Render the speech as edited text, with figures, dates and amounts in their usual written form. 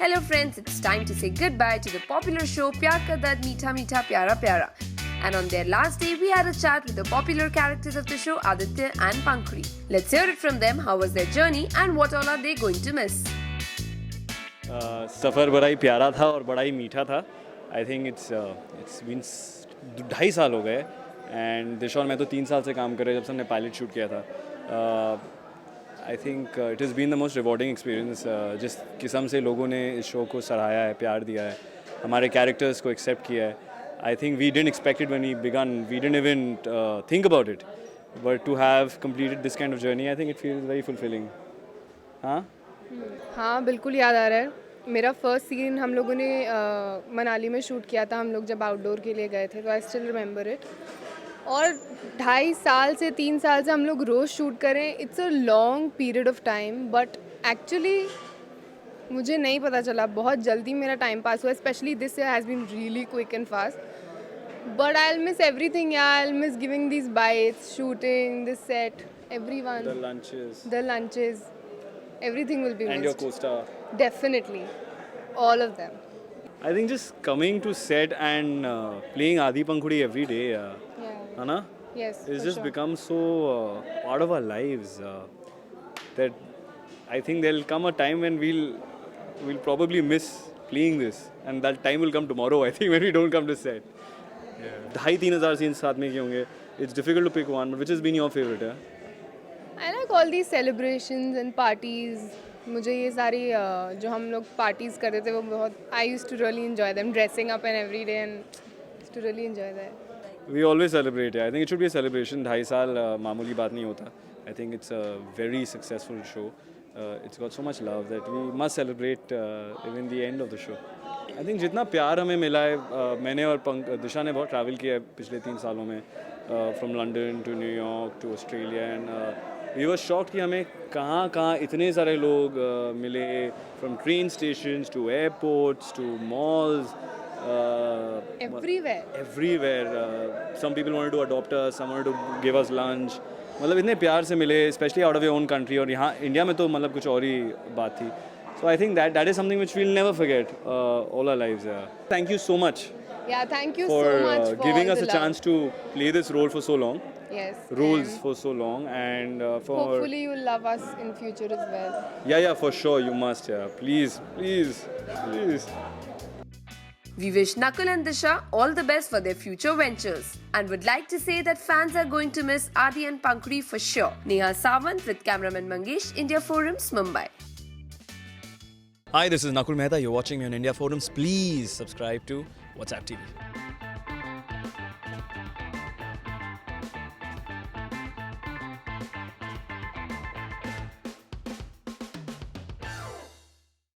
Hello friends, it's time to say goodbye to the popular show Pyar Ka Dard Meetha Meetha Pyara Pyara. And on their last day, we had a chat with the popular characters of the show, Aditya and Pankhuri. Let's hear it from them. How was their journey and what all are they going to miss? सफ़र बड़ा ही प्यारा था और बड़ा ही मीठा था. I think it's been 2.5 साल हो गए एंड दिशा और मैं तो 3 साल से काम कर रहे जब से हमने पायलट शूट किया था. I think it is been the most rewarding experience. जिस किस्म से लोगों ने इस शो को सराहाया है, प्यार दिया है, हमारे कैरेक्टर्स को एक्सेप्ट किया है. I think we didn't expect it when we began. We didn't even think about it. But to have completed this kind of journey, I think it feels very fulfilling. हाँ बिल्कुल याद आ रहा है. मेरा first scene हम लोगों ने मनाली में शूट किया था. हम लोग जब आउटडोर के लिए गए थे तो आई स्टिल रिमेंबर इट. और 2.5 साल से 3 साल से हम लोग रोज़ शूट करें. It's a long period of time but actually मुझे नहीं पता चला. बहुत जल्दी मेरा टाइम पास हुआ. Specially this year has been really quick and fast. But I will miss everything. I will miss giving these bites, shooting, this set, everyone, the lunches, everything will be missed. And your co-star. Definitely, all of them. I think just coming to set and playing Adi Pankhuri every day, Yeah. Anna, Yes. it's for just sure. become so part of our lives that I think there'll come a time when we'll probably miss playing this, and that time will come tomorrow. I think when we don't come to set. 2,500-3,000 scenes साथ में किए होंगे. It's difficult to pick one, but which has been your favorite? I like all these celebrations and parties. मुझे ये सारी जो हम लोग parties करते थे वो बहुत I used to really enjoy them, dressing up and every day and used to really enjoy that. We always celebrate. I think it should be a celebration. 2.5 साल मामूली बात नहीं होता. I think it's a very successful show. It's got so much love that we must celebrate even the end of the show. I think जितना प्यार हमें मिला है, मैंने और दिशा ने बहुत ट्रैवल किया है पिछले 3 सालों में, from London to New York to Australia, and we were shocked कि हमें कहाँ कहाँ इतने सारे लोग मिले, from train station to airports to malls. Everywhere. Some people wanted to adopt us, some wanted to give us lunch. मतलब इतने प्यार से मिले, specially out of your own country. और यहाँ इंडिया में तो मतलब कुछ और ही बात थी. So I think that is something which we will never forget all our lives. Thank you so much Yeah, thank you for so much for giving all us the a love. chance to play this role for so long. Yes. Roles and for so long, and for hopefully you'll love us in future as well. yeah, for sure you must. Please. We wish Nakul and Disha all the best for their future ventures and would like to say that fans are going to miss Adi and Pankhuri for sure. Neha Sawant with cameraman Mangesh, India Forums, Mumbai. Hi, this is Nakul Mehta. You're watching me on India Forums. Please subscribe to WhatsApp TV.